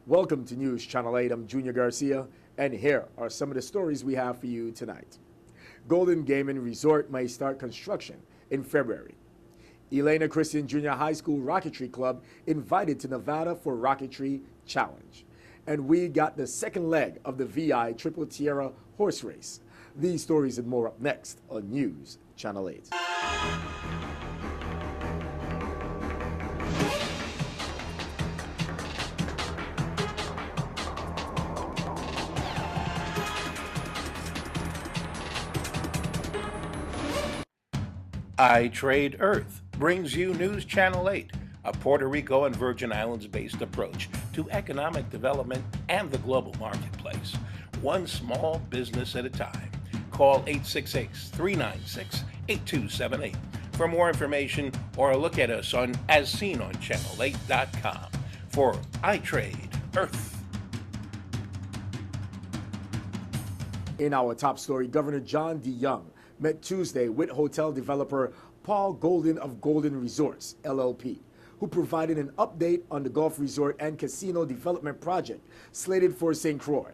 Welcome to News Channel 8. I'm Junior Garcia, and here are some of the stories we have for you tonight. Golden Gaming Resort may start construction in February. Elena Christian Junior High School Rocketry Club invited to Nevada for Rocketry Challenge. And we got the second leg of the VI Triple Tierra horse race. These stories and more up next on News Channel 8. I Trade Earth brings you News Channel 8, a Puerto Rico and Virgin Islands-based approach to economic development and the global marketplace, one small business at a time. Call 866-396-8278 for more information or look at us on AsSeenOnChannel8.com for I Trade Earth. In our top story, Governor John DeYoung met Tuesday with hotel developer Paul Golden of Golden Resorts, LLP, who provided an update on the golf resort and casino development project slated for St. Croix.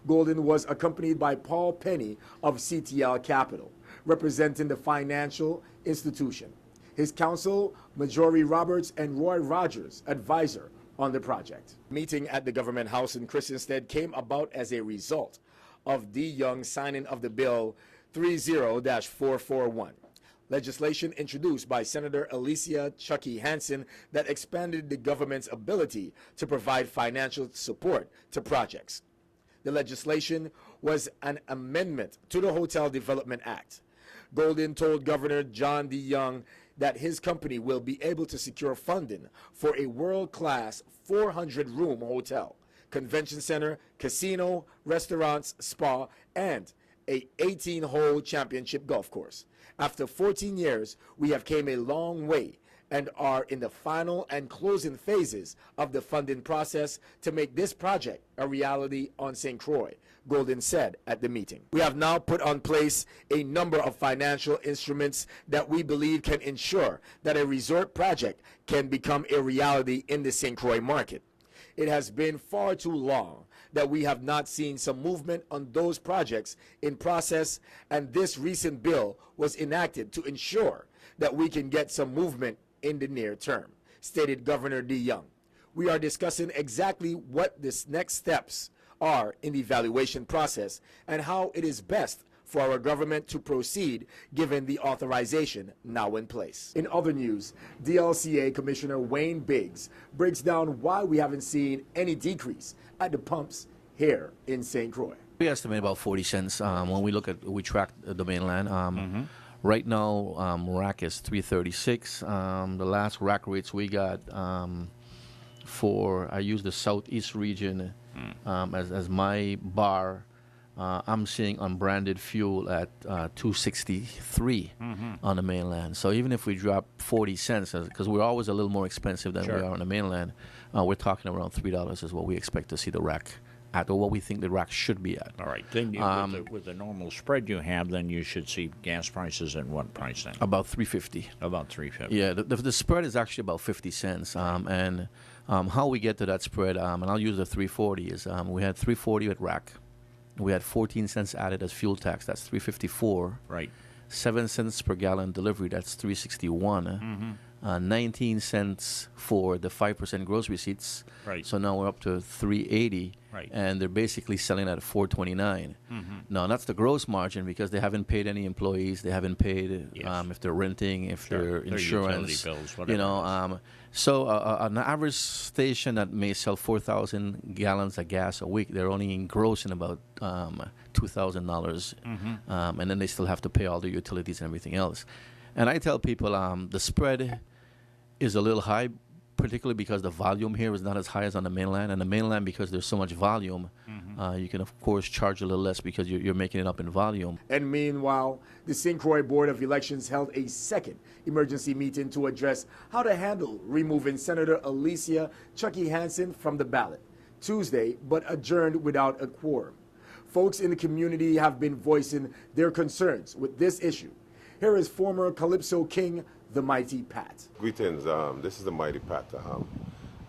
Golden was accompanied by Paul Penny of CTL Capital, representing the financial institution. His counsel, Marjorie Roberts and Roy Rogers, advisor on the project. Meeting at the government house in Christiansted came about as a result of DeYoung's signing of the bill 30-441, legislation introduced by Senator Alicia Chucky Hansen that expanded the government's ability to provide financial support to projects. The legislation was an amendment to the Hotel Development Act. Golden told Governor John DeYoung that his company will be able to secure funding for a world-class 400-room hotel, convention center, casino, restaurants, spa, and a 18-hole championship golf course. After 14 years, we have came a long way and are in the final and closing phases of the funding process to make this project a reality on St. Croix, Golden said at the meeting. We have now put on place a number of financial instruments that we believe can ensure that a resort project can become a reality in the St. Croix market. It has been far too long that we have not seen some movement on those projects in process, and this recent bill was enacted to ensure that we can get some movement in the near term, stated Governor DeYoung. We are discussing exactly what the next steps are in the evaluation process and how it is best for our government to proceed given the authorization now in place. In other news, DLCA Commissioner Wayne Biggs breaks down why we haven't seen any decrease at the pumps here in St. Croix. We estimate about 40 cents when we track the mainland. Right now, rack is 336. The last rack rates we got I use the southeast region as my bar. I'm seeing unbranded fuel at 263 on the mainland. So even if we drop 40 cents, because we're always a little more expensive than we are on the mainland, we're talking around $3 is what we expect to see the rack at, or what we think the rack should be at. All right. Then with the normal spread you have, then you should see gas prices at what price then? About $3.50. About $3.50. Yeah, the spread is actually about 50 cents. And how we get to that spread, and I'll use the 340, is we had 340 at rack. We had 14 cents added as fuel tax. That's 354. Right. 7 cents per gallon delivery. That's 361. 19 cents for the 5% gross receipts. Right. So now we're up to 380. Right. And they're basically selling at 429. Now that's the gross margin because they haven't paid any employees. They haven't paid if they're renting, if they're insurance, utility bills, whatever. So an average station that may sell 4,000 gallons of gas a week, they're only engrossing about $2,000, and then they still have to pay all the utilities and everything else. And I tell people the spread is a little high, particularly because the volume here is not as high as on the mainland. And the mainland, because there's so much volume, you can, of course, charge a little less because you're making it up in volume. And meanwhile, the St. Croix Board of Elections held a second emergency meeting to address how to handle removing Senator Alicia Chucky Hansen from the ballot Tuesday, but adjourned without a quorum. Folks in the community have been voicing their concerns with this issue. Here is former Calypso King, the Mighty Pat. Greetings, this is the Mighty Pat.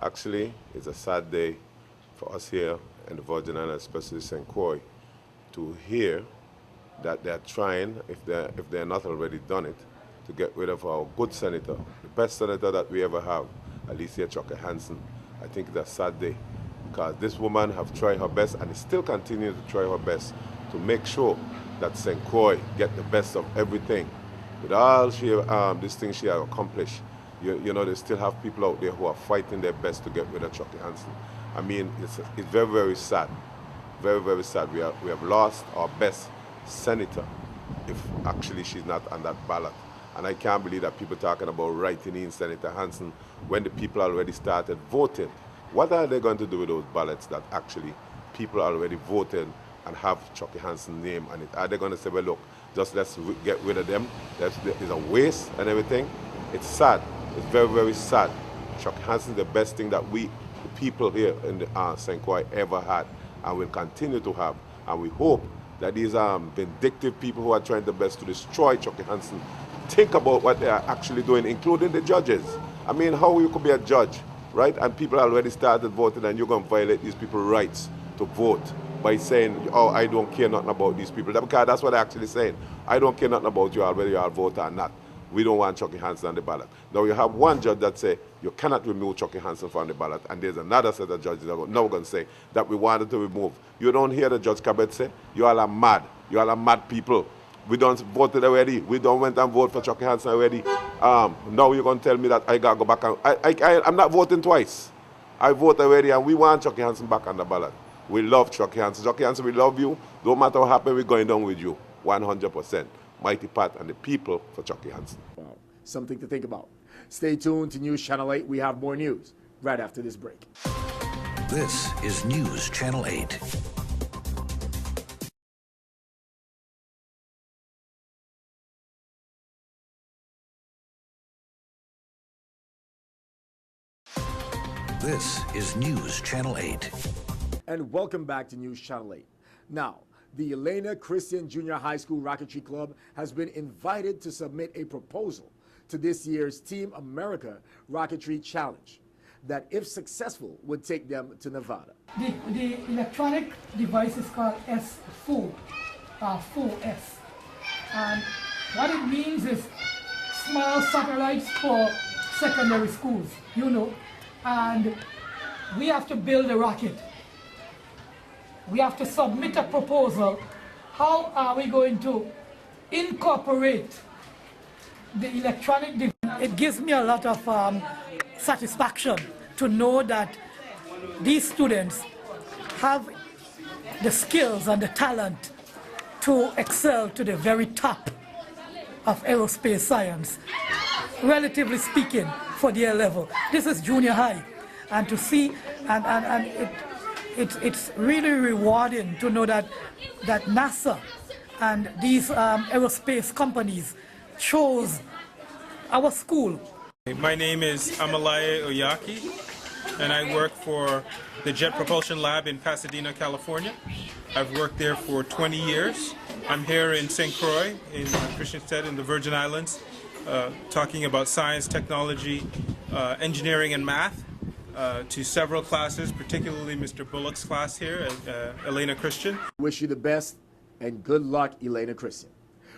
Actually, it's a sad day for us here in the Virgin Islands, especially St. Croix, to hear that they're trying, if they're not already done it, to get rid of our good senator, the best senator that we ever have, Alicia Chucky Hansen. I think it's a sad day, because this woman have tried her best and is still continuing to try her best to make sure that St. Croix get the best of everything. With all this thing she has accomplished, you know, they still have people out there who are fighting their best to get rid of Chucky Hansen. I mean, it's very, very sad. Very, very sad. We have lost our best senator if actually she's not on that ballot. And I can't believe that people talking about writing in Senator Hansen when the people already started voting. What are they going to do with those ballots that actually people already voted and have Chucky Hansen's name on it? Are they going to say, well, look, just let's get rid of them? It's a waste and everything. It's sad. It's very, very sad. Chucky Hansen is the best thing that we, the people here in the St. Croix, ever had and will continue to have. And we hope that these vindictive people who are trying their best to destroy Chucky Hansen think about what they are actually doing, including the judges. I mean, how you could be a judge, right? And people already started voting and you're going to violate these people's rights to vote by saying, oh, I don't care nothing about these people. Because that's what they're actually saying. I don't care nothing about you, whether you're a voter or not. We don't want Chucky Hansen on the ballot. Now you have one judge that say you cannot remove Chucky Hansen from the ballot, and there's another set of judges that are now going to say that we wanted to remove. You don't hear the Judge Cabot say, you all are mad. You all are mad people. We don't voted already. We don't went and vote for Chucky Hansen already. Now you're going to tell me that I got to go back. I'm not voting twice. I vote already, and we want Chucky Hansen back on the ballot. We love Chucky Hansen. Chucky Hansen, we love you. Don't matter what happens, we're going down with you. 100%. Mighty Pat and the people for Chucky Hansen. Wow, something to think about. Stay tuned to News Channel 8. We have more news right after this break. This is News Channel 8. This is News Channel 8. And welcome back to News Channel 8. Now, the Elena Christian Junior High School Rocketry Club has been invited to submit a proposal to this year's Team America Rocketry Challenge that, if successful, would take them to Nevada. The electronic device is called S4, 4S. And what it means is small satellites for secondary schools, you know. And we have to build a rocket. We have to submit a proposal. How are we going to incorporate the electronic device? It gives me a lot of satisfaction to know that these students have the skills and the talent to excel to the very top of aerospace science, relatively speaking, for their level. This is junior high, and to see, it's really rewarding to know that NASA and these aerospace companies chose our school. My name is Amalaye Oyaki, and I work for the Jet Propulsion Lab in Pasadena, California. I've worked there for 20 years. I'm here in St. Croix, in Christiansted, in the Virgin Islands, talking about science, technology, engineering, and math. To several classes, particularly Mr. Bullock's class here at Elena Christian. Wish you the best and good luck, Elena Christian.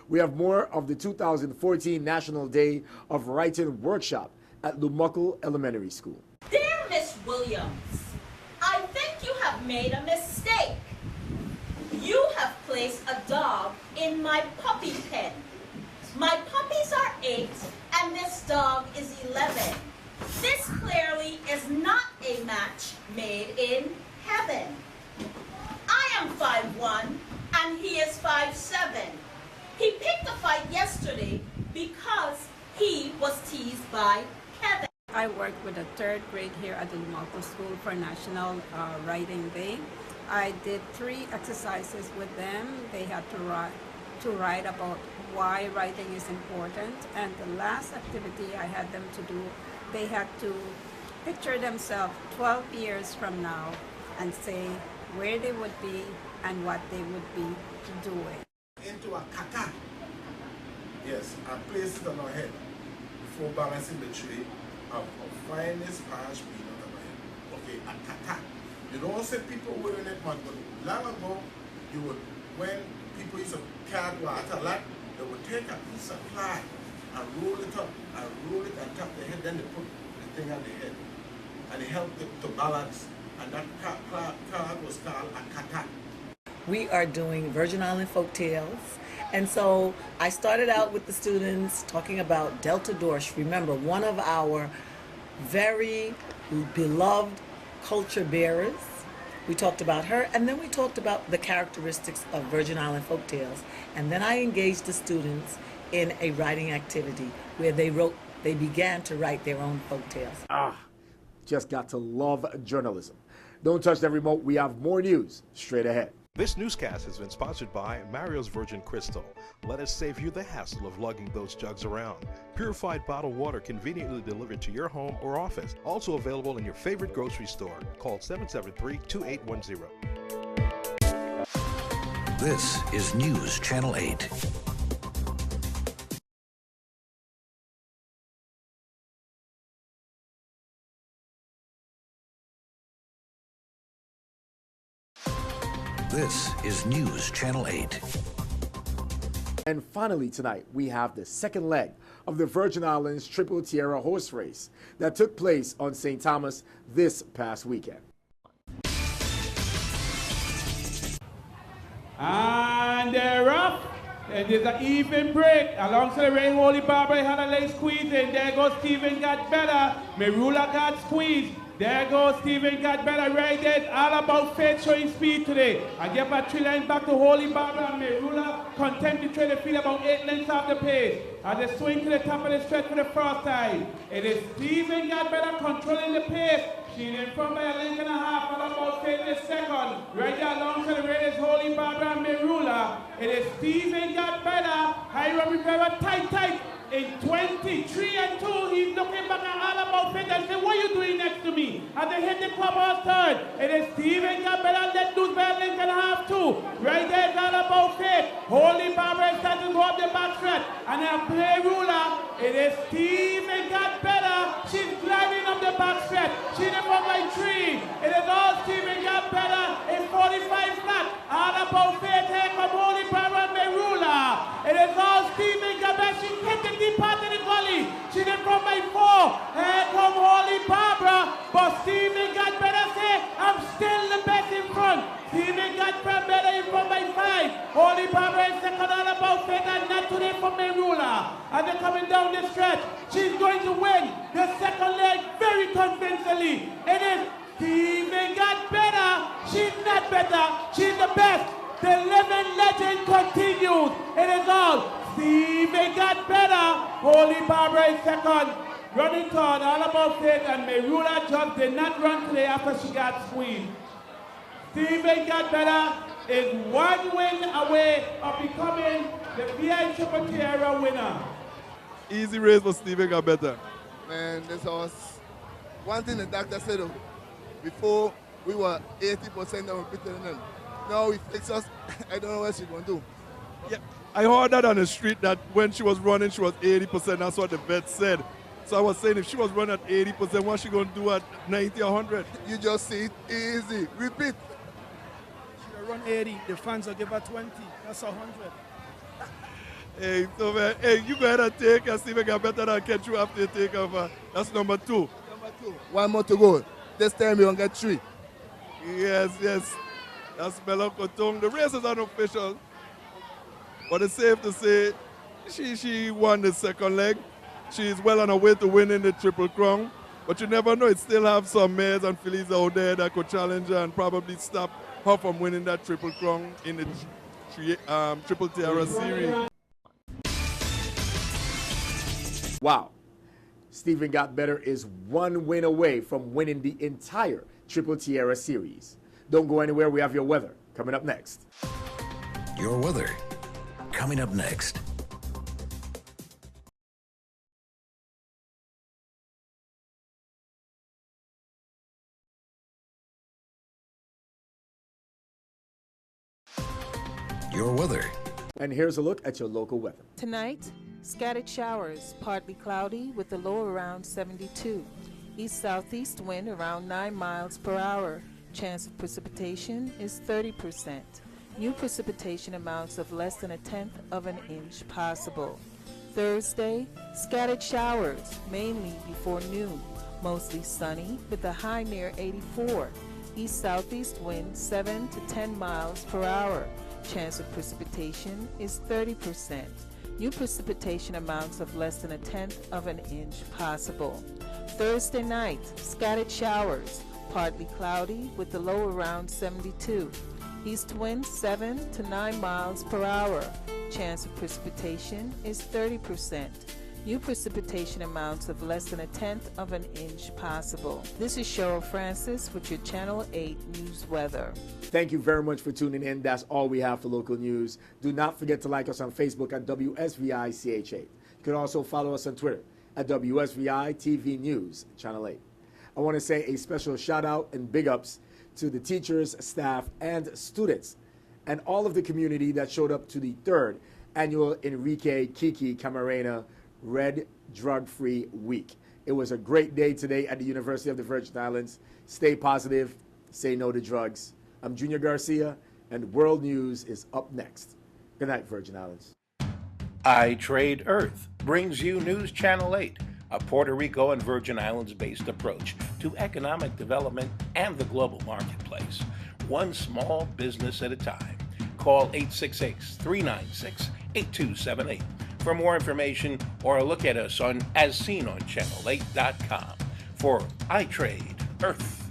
We have more of the 2014 National Day of Writing Workshop at Lumuckle Elementary School. Dear Miss Williams, I think you have made a mistake. You have placed a dog in my puppy pen. My puppies are 8 and this dog is 11. This clearly is not a match made in heaven. I am 5'1" and he is 5'7". He picked a fight yesterday because he was teased by Kevin. I worked with the 3rd grade here at the Lumuckle School for National Writing Day. I did 3 exercises with them. They had to write about why writing is important, and the last activity I had them to do, they had to picture themselves 12 years from now and say where they would be and what they would be doing. Into a kata. Yes, and place it on our head before balancing the tray of finest parish peanut on our head. Okay, a kata. You don't see people wearing it much, but long ago, you would, when people used to carry water a lot, they would take a piece of cloth and roll it up and roll it on top of the head, then they put the thing on the head. And it helped it to balance. And that cloth was called a kata. We are doing Virgin Island folk tales. And so I started out with the students talking about Delta Dorsch. Remember, one of our very beloved culture bearers. We talked about her, and then we talked about the characteristics of Virgin Island folk tales. And then I engaged the students in a writing activity where they began to write their own folk tales. Just got to love journalism. Don't touch that remote. We have more news straight ahead. This newscast has been sponsored by Mario's Virgin Crystal. Let us save you the hassle of lugging those jugs around. Purified bottled water conveniently delivered to your home or office. Also available in your favorite grocery store. Call 773-2810. This is News Channel 8. This is News Channel 8. And finally tonight, we have the second leg of the Virgin Islands Triple Tierra horse race that took place on St. Thomas this past weekend. And they're up. And there's an even break. Alongside the rain, Holy Barbara had a late squeeze in. There goes Stephen got better. Merula got squeezed. There goes Stephen got better right there. All about Faith showing speed today. I get my 3 lines back to Holy Barbara and Merula. Content to try to feel about 8 lengths off the pace. As they swing to the top of the stretch for the first time. It is Stephen got better controlling the pace. She's in front by a length and a half. All about Faith in the second. Right there alongside the rain is Holy Barbara and Merula. It is Stephen got better. Hiram Rivera tight. In 23 and 2, he's looking back at all about Faith and saying, what are you doing next to me? As they hit the clubhouse third, it is Stephen got better, let loose by a length and a half too. Right there is all about Faith. Holy Barbara is starting to go up the back stretch. And then play ruler, it is Stephen got better. She's gliding up the back stretch. She's in front by 3. It is all Stephen got better in 45 flat. All about Faith. Here come Holy Barbara and Merula. It is all Stephen got better. She hit the deep part of the gully. She's in front by 4. Here come Holy Barbara. But Stephen got better. Say, I'm still the best in front. Stephen got better in front by 5. Holy Barbara is second, all about Faith, and not today for Merula. As they're coming down the stretch, she's going to win the second leg very convincingly. It is Stephen got better. She's not better. She's the best. The living legend continues. It is all Stephen got better. Holy Barbara is second. Running third, all about Faith, and Merula just did not run today after she got squeezed. Stephen got better is 1 win away of becoming the VI Triple Tierra winner. Easy race for Stephen got better. Man, this horse, one thing the doctor said, before we were 80% that were better than them. Now he fixed us. I don't know what she's going to do. Yeah, I heard that on the street that when she was running, she was 80%. That's what the vet said. So I was saying if she was running at 80%, what's she going to do at 90 or 100? You just see it easy. Repeat. She run 80. The fans will give her 20. That's 100. Hey, so man, hey, you go ahead and take her. Stephen got better than catch you after you take her. That's number 2. Number 2. 1 more to go. This time we won't get 3. Yes. That's Melokotong. The race is unofficial. But it's safe to say she won the second leg. She's well on her way to winning the Triple Crown. But you never know. It still have some mares and fillies out there that could challenge her and probably stop her from winning that Triple Crown in the Triple Tierra series. Wow. Stephen got better is 1 win away from winning the entire Triple Tierra series. Don't go anywhere. We have your weather coming up next. Your weather coming up next. Your weather. And here's a look at your local weather. Tonight, scattered showers, partly cloudy with a low around 72. East-southeast wind around 9 miles per hour. Chance of precipitation is 30%. New precipitation amounts of less than 1/10 of an inch possible. Thursday, scattered showers, mainly before noon. Mostly sunny with a high near 84. East-southeast wind 7 to 10 miles per hour. Chance of precipitation is 30%. New precipitation amounts of less than 1/10 of an inch possible. Thursday night, scattered showers, partly cloudy with the low around 72. East wind 7 to 9 miles per hour. Chance of precipitation is 30%. New precipitation amounts of less than 1/10 of an inch possible. This is Cheryl Francis with your Channel 8 News Weather. Thank you very much for tuning in. That's all we have for local news. Do not forget to like us on Facebook at WSVI-CH8. You can also follow us on Twitter at WSVI-TV News, Channel 8. I want to say a special shout out and big ups to the teachers, staff, and students, and all of the community that showed up to the 3rd annual Enrique Kiki Camarena Red Drug-Free Week. It was a great day today at the University of the Virgin Islands. Stay positive, say no to drugs. I'm Junior Garcia, and World News is up next. Good night, Virgin Islands. I Trade Earth brings you News Channel 8, a Puerto Rico and Virgin Islands-based approach to economic development and the global marketplace, one small business at a time. Call 866-396-8278 for more information or look at us on as seen on channel8.com for I Trade Earth.